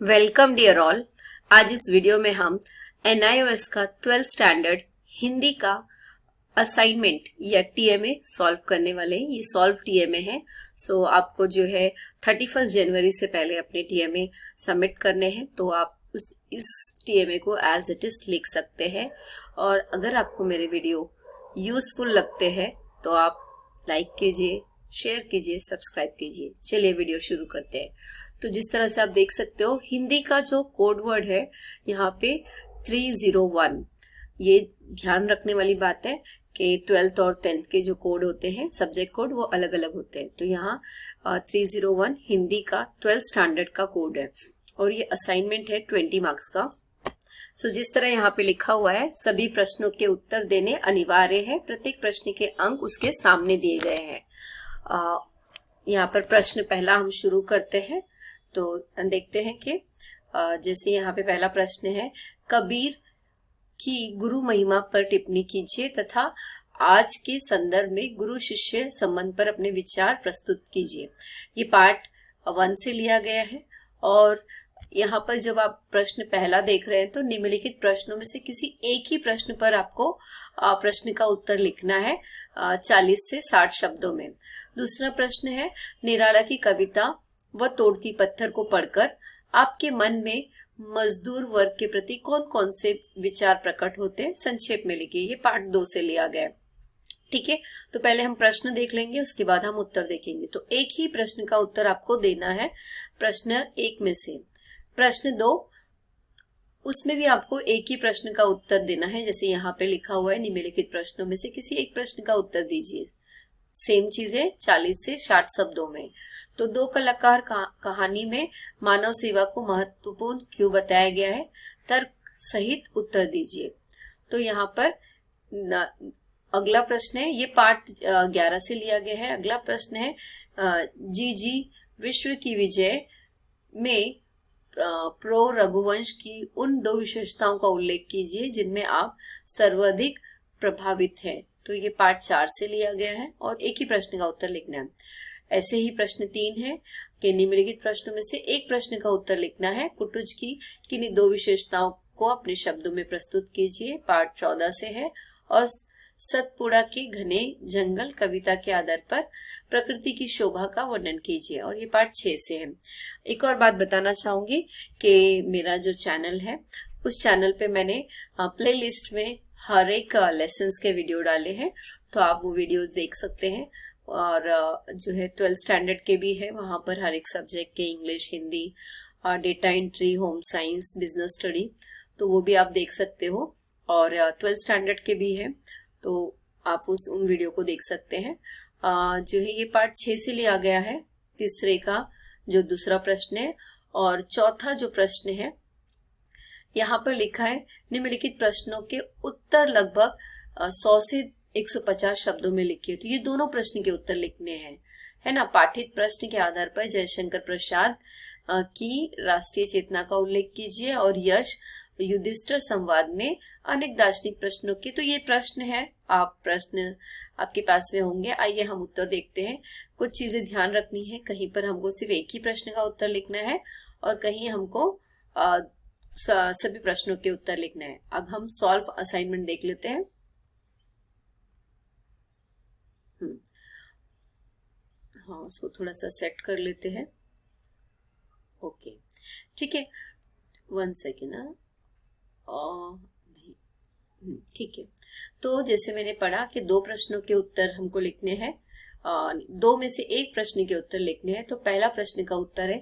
Welcome dear all. आज इस video में हम NIOS का 12th स्टैंडर्ड हिंदी का असाइनमेंट या TMA सॉल्व करने वाले हैं। ये सॉल्व TMA है। सो आपको जो है 31 जनवरी से पहले अपने TMA सबमिट करने हैं, तो आप इस TMA को एज इट इज लिख सकते हैं। और अगर आपको मेरे वीडियो यूजफुल लगते हैं तो आप लाइक कीजिए, शेयर कीजिए, सब्सक्राइब कीजिए। चलिए वीडियो शुरू करते हैं। तो जिस तरह से आप देख सकते हो, हिंदी का जो कोड वर्ड है यहाँ पे 301। ये ध्यान रखने वाली बात है कि 12th और 10th के जो कोड होते हैं, सब्जेक्ट कोड, वो अलग अलग होते हैं। तो यहाँ 301 हिंदी का 12th स्टैंडर्ड का कोड है और ये असाइनमेंट है 20 मार्क्स का। सो जिस तरह यहाँ पे लिखा हुआ है, सभी प्रश्नों के उत्तर देने अनिवार्य है। प्रत्येक प्रश्न के अंक उसके सामने दिए गए हैं। यहाँ पर प्रश्न पहला हम शुरू करते हैं। तो देखते हैं कि जैसे यहाँ पे पहला प्रश्न है, कबीर की गुरु महिमा पर टिप्पणी कीजिए तथा आज के संदर्भ में गुरु शिष्य संबंध पर अपने विचार प्रस्तुत कीजिए। ये पार्ट 1 से लिया गया है। और यहाँ पर जब आप प्रश्न पहला देख रहे हैं तो निम्नलिखित प्रश्नों में से किसी एक ही प्रश्न पर आपको प्रश्न का उत्तर लिखना है 40 से 60 शब्दों में। दूसरा प्रश्न है, निराला की कविता व तोड़ती पत्थर को पढ़कर आपके मन में मजदूर वर्ग के प्रति कौन कौन से विचार प्रकट होते हैं, संक्षेप में लिखिए। ये पार्ट 2 से लिया गया है। ठीक है, तो पहले हम प्रश्न देख लेंगे, उसके बाद हम उत्तर देखेंगे। तो एक ही प्रश्न का उत्तर आपको देना है प्रश्न 1 में से। प्रश्न 2, उसमें भी आपको एक ही प्रश्न का उत्तर देना है। जैसे यहाँ पे लिखा हुआ है, निम्नलिखित प्रश्नों में से किसी एक प्रश्न का उत्तर दीजिए। सेम चीज है, 40 से 60 शब्दों में। तो दो कलाकार कहानी में मानव सेवा को महत्वपूर्ण क्यों बताया गया है, तर्क सहित उत्तर दीजिए। तो यहाँ पर अगला प्रश्न है, ये पार्ट 11 से लिया गया है। अगला प्रश्न है, जी विश्व की विजय में प्रो रघुवंश की उन 2 विशेषताओं का उल्लेख कीजिए जिनमें आप सर्वाधिक प्रभावित हैं। तो ये पार्ट 4 से लिया गया है और एक ही प्रश्न का उत्तर लिखना है। ऐसे ही प्रश्न 3 है कि निम्नलिखित प्रश्नों में से एक प्रश्न का उत्तर लिखना है। कुटुज की किन्हीं 2 विशेषताओं को अपने शब्दों में प्रस्तुत कीजिए। पार्ट 14 से है। और सतपुड़ा के घने जंगल कविता के आधार पर प्रकृति की शोभा का वर्णन कीजिए। और ये पार्ट 6 से है। एक और बात बताना चाहूंगी कि मेरा जो चैनल है, उस चैनल पे मैंने प्ले लिस्ट में हर एक लेसन्स के वीडियो डाले हैं, तो आप वो वीडियो देख सकते हैं। और जो है 12th स्टैंडर्ड के भी है, वहां पर हर एक सब्जेक्ट के, English, Hindi, data entry, home science, business study, तो वो भी आप देख सकते हो। और 12th स्टैंडर्ड के भी है, तो आप उन वीडियो को देख सकते हैं। जो है ये पार्ट 6 से लिया गया है, तीसरे का जो दूसरा प्रश्न है। और चौथा जो प्रश्न है, यहाँ पर लिखा है, निम्नलिखित प्रश्नों के उत्तर लगभग 100 से 150 शब्दों में लिखिए। तो ये दोनों प्रश्न के उत्तर लिखने हैं, है ना। पाठित प्रश्न के आधार पर जयशंकर प्रसाद की राष्ट्रीय चेतना का उल्लेख कीजिए। और यश युधिष्ठिर संवाद में अनेक दार्शनिक प्रश्नों के, तो ये प्रश्न है, आप प्रश्न आपके पास में होंगे। आइए हम उत्तर देखते हैं। कुछ चीजें ध्यान रखनी है, कहीं पर हमको सिर्फ एक ही प्रश्न का उत्तर लिखना है और कहीं हमको सभी प्रश्नों के उत्तर लिखना है। अब हम सॉल्व असाइनमेंट देख लेते हैं। हाँ, उसको थोड़ा सा सेट कर लेते हैं। ओके, ठीक है, 1 सेकेंड। ठीक है, तो जैसे मैंने पढ़ा कि 2 प्रश्नों के उत्तर हमको लिखने हैं, 2 में से एक प्रश्न के उत्तर लिखने हैं। तो पहला प्रश्न का उत्तर है,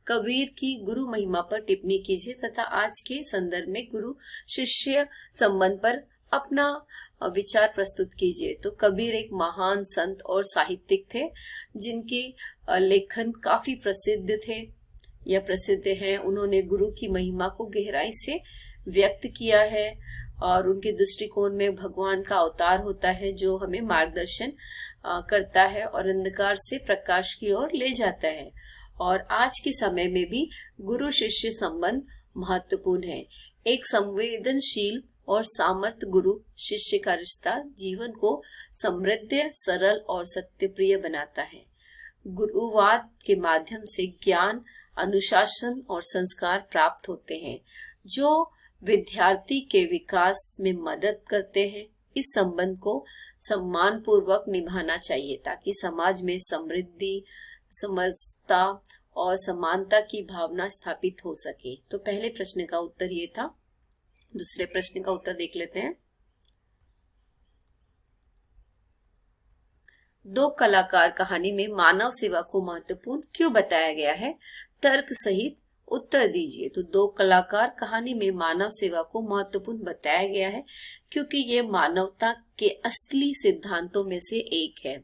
कबीर की गुरु महिमा पर टिप्पणी कीजिए तथा आज के संदर्भ में गुरु शिष्य संबंध पर अपना विचार प्रस्तुत कीजिए। तो कबीर एक महान संत और साहित्यिक थे, जिनके लेखन काफी प्रसिद्ध थे या प्रसिद्ध हैं। उन्होंने गुरु की महिमा को गहराई से व्यक्त किया है और उनके दृष्टिकोण में भगवान का अवतार होता है, जो हमें मार्गदर्शन करता है और अंधकार से प्रकाश की ओर ले जाता है। और आज के समय में भी गुरु शिष्य संबंध महत्वपूर्ण है। एक संवेदनशील और सामर्थ्य गुरु शिष्य का रिश्ता जीवन को समृद्ध, सरल और सत्यप्रिय बनाता है। गुरुवाद के माध्यम से ज्ञान अनुशासन और संस्कार प्राप्त होते हैं जो विद्यार्थी के विकास में मदद करते हैं। इस संबंध को सम्मान पूर्वक निभाना चाहिए ताकि समाज में समृद्धि, समरसता और समानता की भावना स्थापित हो सके। तो पहले प्रश्न का उत्तर ये था। दूसरे प्रश्न का उत्तर देख लेते हैं। दो कलाकार कहानी में मानव सेवा को महत्वपूर्ण क्यों बताया गया है? तर्क सहित उत्तर दीजिए। तो दो कलाकार कहानी में मानव सेवा को महत्वपूर्ण बताया गया है क्योंकि ये मानवता के असली सिद्धांतों में से एक है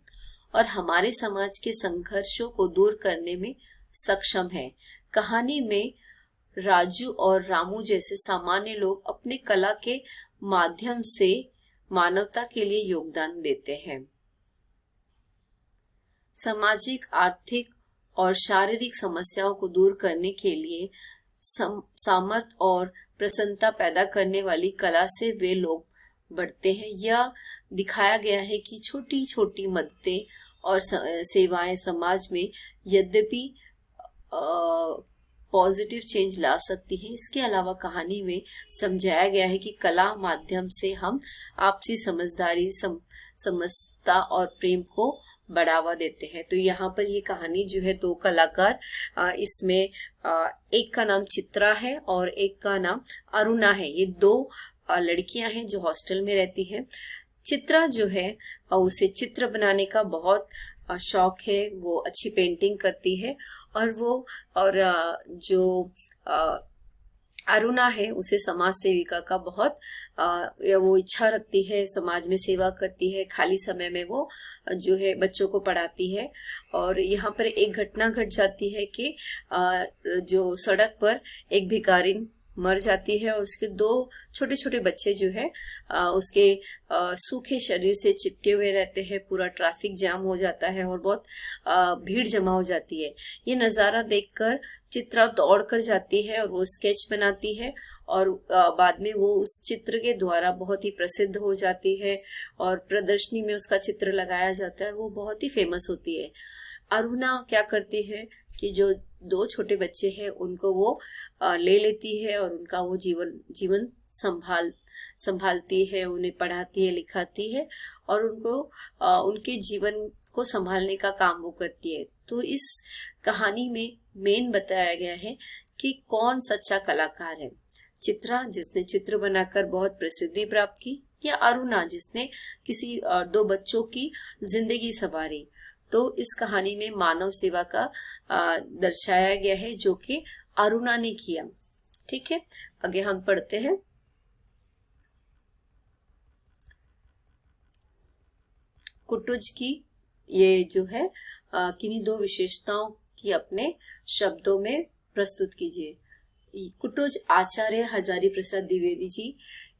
और हमारे समाज के संघर्षों को दूर करने में सक्षम है। कहानी में राजू और रामू जैसे सामान्य लोग अपने कला के माध्यम से मानवता के लिए योगदान देते हैं। सामाजिक, आर्थिक और शारीरिक समस्याओं को दूर करने के लिए सामर्थ्य और प्रसन्नता पैदा करने वाली कला से वे लोग बढ़ते हैं। यह दिखाया गया है कि छोटी छोटी मददें और सेवाएं समाज में यद्यपि पॉजिटिव चेंज ला सकती है। इसके अलावा कहानी में समझाया गया है कि कला माध्यम से हम आपसी समझदारी, समझता और प्रेम को बढ़ावा देते हैं। तो यहाँ पर ये कहानी जो है दो कलाकार, इसमें एक का नाम चित्रा है और एक का नाम अरुणा है। ये दो लड़कियां हैं जो हॉस्टल में रहती हैं। चित्रा जो है उसे चित्र बनाने का बहुत शौक है, वो अच्छी पेंटिंग करती है और जो अरुणा है उसे समाज सेविका का बहुत वो इच्छा रखती है, समाज में सेवा करती है। खाली समय में वो जो है बच्चों को पढ़ाती है। और यहाँ पर एक घटना घट जाती है कि जो सड़क पर एक भिखारिन मर जाती है और उसके दो छोटे छोटे बच्चे जो है उसके सूखे शरीर से चिपके हुए रहते हैं। पूरा ट्रैफिक जाम हो जाता है और बहुत भीड़ जमा हो जाती है। ये नज़ारा देखकर चित्रा दौड़ कर जाती है और वो स्केच बनाती है और बाद में वो उस चित्र के द्वारा बहुत ही प्रसिद्ध हो जाती है और प्रदर्शनी में उसका चित्र लगाया जाता है, वो बहुत ही फेमस होती है। अरुणा क्या करती है कि जो दो छोटे बच्चे हैं उनको वो ले लेती है और उनका वो जीवन संभालती है, उन्हें पढ़ाती है, लिखाती है और उनको उनके जीवन को संभालने का काम वो करती है। तो इस कहानी में मेन बताया गया है कि कौन सच्चा कलाकार है, चित्रा जिसने चित्र बनाकर बहुत प्रसिद्धि प्राप्त की या अरुणा जिसने किसी दो बच्चों की जिंदगी संवारी। तो इस कहानी में मानव सेवा का दर्शाया गया है जो कि अरुणा ने किया। ठीक है, आगे हम पढ़ते हैं। कुटुज की ये जो है किन्हीं दो विशेषताओं की अपने शब्दों में प्रस्तुत कीजिए। कुटुज आचार्य हजारी प्रसाद द्विवेदी जी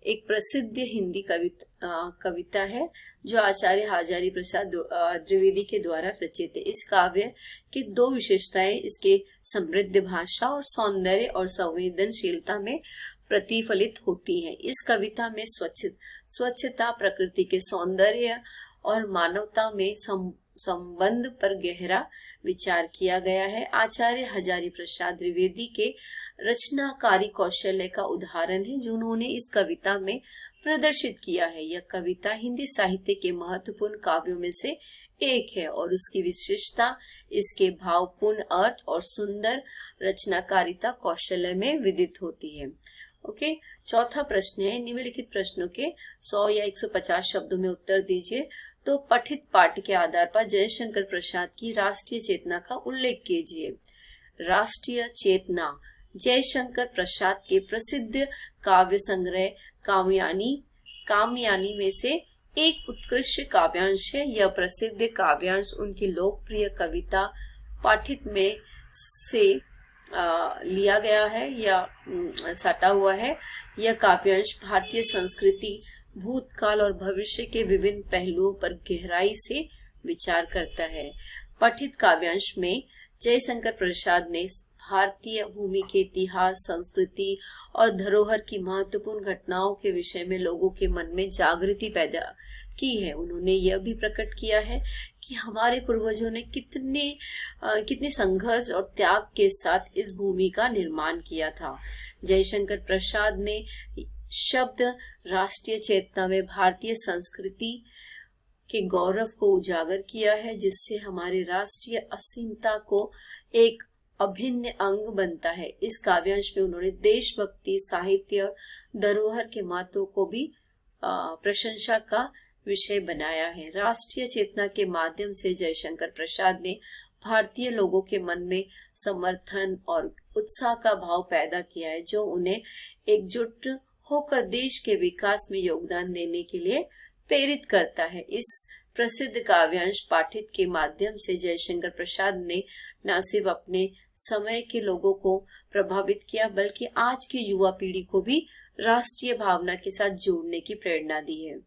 एक प्रसिद्ध हिंदी कविता है जो आचार्य हजारी प्रसाद द्विवेदी के द्वारा रचित है। इस काव्य की दो विशेषताएं इसके समृद्ध भाषा और सौंदर्य और संवेदनशीलता में प्रतिफलित होती हैं। इस कविता में स्वच्छता, प्रकृति के सौंदर्य और मानवता में संबंध पर गहरा विचार किया गया है। आचार्य हजारी प्रसाद द्विवेदी के रचनाकारी कौशल्य का उदाहरण है जो उन्होंने इस कविता में प्रदर्शित किया है। यह कविता हिंदी साहित्य के महत्वपूर्ण काव्यों में से एक है और उसकी विशेषता इसके भावपूर्ण अर्थ और सुंदर रचनाकारिता कौशल्य में विदित होती है। ओके, चौथा प्रश्न है, निम्नलिखित प्रश्नों के 100 या 150 शब्दों में उत्तर दीजिए। तो पठित पाठ के आधार पर जयशंकर प्रसाद की राष्ट्रीय चेतना का उल्लेख कीजिए। राष्ट्रीय चेतना जयशंकर प्रसाद के प्रसिद्ध काव्य संग्रह कामयानी में से एक उत्कृष्ट काव्यांश है। यह प्रसिद्ध काव्यांश उनकी लोकप्रिय कविता पाठित में से लिया गया है या सटा हुआ है। यह काव्यांश भारतीय संस्कृति, भूतकाल और भविष्य के विभिन्न पहलुओं पर गहराई से विचार करता है। पठित काव्यांश में जयशंकर प्रसाद ने भारतीय भूमि के इतिहास, संस्कृति और धरोहर की महत्वपूर्ण घटनाओं के विषय में लोगों के मन में जागृति पैदा की है। उन्होंने यह भी प्रकट किया है कि हमारे पूर्वजों ने कितने संघर्ष और त्याग के साथ इस भूमि का निर्माण किया था। जयशंकर प्रसाद ने शब्द राष्ट्रीय चेतना में भारतीय संस्कृति के गौरव को उजागर किया है, जिससे हमारे राष्ट्रीय असीमता को एक अभिन्न अंग बनता है। इस काव्यांश में उन्होंने देशभक्ति, साहित्य और धरोहर के महत्व को भी प्रशंसा का विषय बनाया है। राष्ट्रीय चेतना के माध्यम से जयशंकर प्रसाद ने भारतीय लोगों के मन में समर्थन और उत्साह का भाव पैदा किया है, जो उन्हें एकजुट होकर देश के विकास में योगदान देने के लिए प्रेरित करता है। इस प्रसिद्ध काव्यांश पाठित के माध्यम से जयशंकर प्रसाद ने न सिर्फ अपने समय के लोगों को प्रभावित किया, बल्कि आज की युवा पीढ़ी को भी राष्ट्रीय भावना के साथ जोड़ने की प्रेरणा दी है।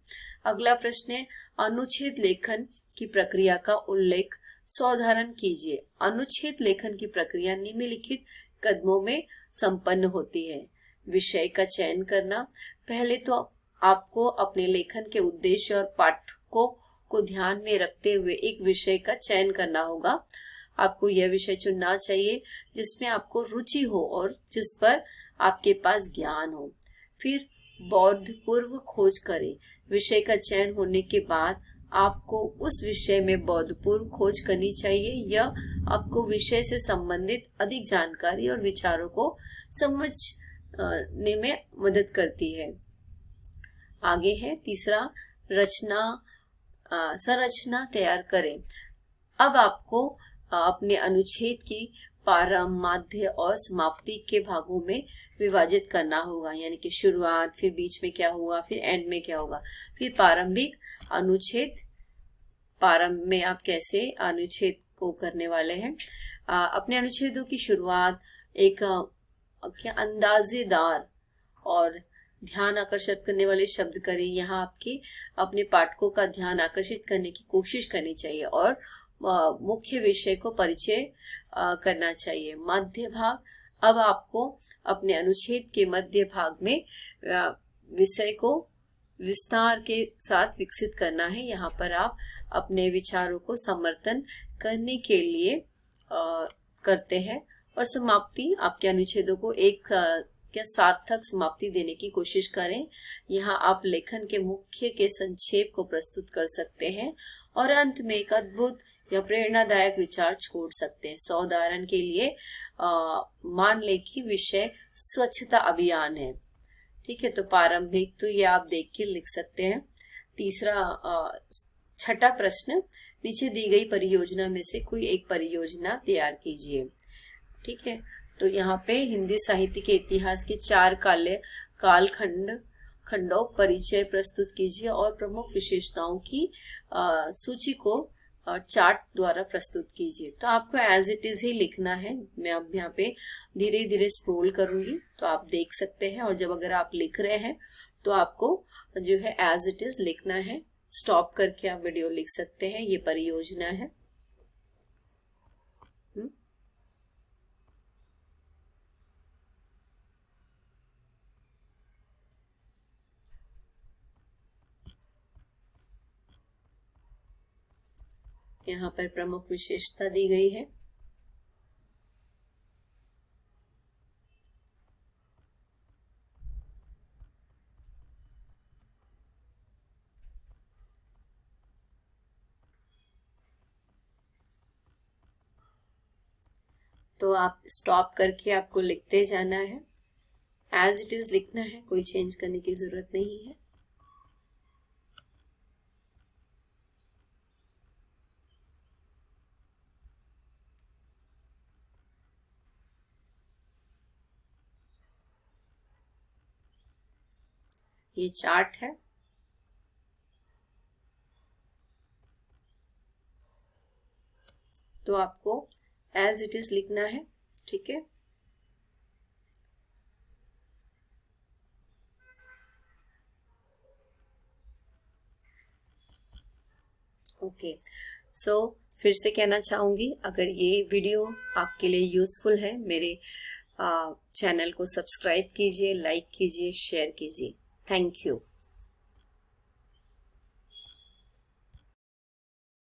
अगला प्रश्न है, अनुच्छेद लेखन की प्रक्रिया का उल्लेख सावधान कीजिए। अनुच्छेद लेखन की प्रक्रिया निम्नलिखित कदमों में संपन्न होती है। विषय का चयन करना। पहले तो आपको अपने लेखन के उद्देश्य और पाठकों को ध्यान में रखते हुए एक विषय का चयन करना होगा। आपको यह विषय चुनना चाहिए जिसमें आपको रुचि हो और जिस पर आपके पास ज्ञान हो। फिर बोधपूर्व खोज करें। विषय का चयन होने के बाद आपको उस विषय में बोधपूर्व खोज करनी चाहिए। यह आपको विषय से संबंधित अधिक जानकारी और विचारों को समझने में मदद करती है। आगे है तीसरा, संरचना तैयार करें। अब आपको अपने अनुच्छेद की प्रारंभ, मध्य और समाप्ति के भागों में विभाजित करना होगा, यानी कि शुरुआत, फिर बीच में क्या होगा, फिर एंड में क्या होगा। फिर प्रारंभिक अनुच्छेद, प्रारंभ में आप कैसे अनुच्छेद को करने वाले हैं। अपने अनुच्छेदों की शुरुआत एक अंदाजेदार और ध्यान आकर्षित करने वाले शब्द करें। यहाँ आपके अपने पाठकों का ध्यान आकर्षित करने की कोशिश करनी चाहिए और मुख्य विषय को परिचय करना चाहिए। मध्य भाग, अब आपको अपने अनुच्छेद के मध्य भाग में विषय को विस्तार के साथ विकसित करना है। यहाँ पर आप अपने विचारों को समर्थन करने के लिए करते हैं। और समाप्ति, आपके अनुच्छेदों को एक सार्थक समाप्ति देने की कोशिश करें। यहाँ आप लेखन के मुख्य के संक्षेप को प्रस्तुत कर सकते हैं और अंत में एक अद्भुत या प्रेरणादायक विचार छोड़ सकते हैं। उदाहरण के लिए मान लें कि विषय स्वच्छता अभियान है, ठीक है, तो प्रारंभिक तो ये आप देख के लिख सकते हैं। तीसरा, छठा प्रश्न, नीचे दी गई परियोजना में से कोई एक परियोजना तैयार कीजिए। ठीक है, तो यहाँ पे हिंदी साहित्य के इतिहास के 4 कालखंडों परिचय प्रस्तुत कीजिए और प्रमुख विशेषताओं की सूची को चार्ट द्वारा प्रस्तुत कीजिए। तो आपको एज इट इज ही लिखना है। मैं अब यहाँ पे धीरे धीरे स्क्रॉल करूंगी तो आप देख सकते हैं। और जब अगर आप लिख रहे हैं तो आपको जो है एज इट इज लिखना है। स्टॉप करके आप वीडियो लिख सकते हैं। ये परियोजना है। यहाँ पर प्रमुख विशेषता दी गई है। तो आप स्टॉप करके आपको लिखते जाना है। एज इट इज लिखना है, कोई चेंज करने की जरूरत नहीं है। ये चार्ट है। तो आपको एज इट इज लिखना है। ठीक है, ओके। सो फिर से कहना चाहूंगी, अगर ये वीडियो आपके लिए यूजफुल है, मेरे चैनल को सब्सक्राइब कीजिए, लाइक कीजिए, शेयर कीजिए। Thank you.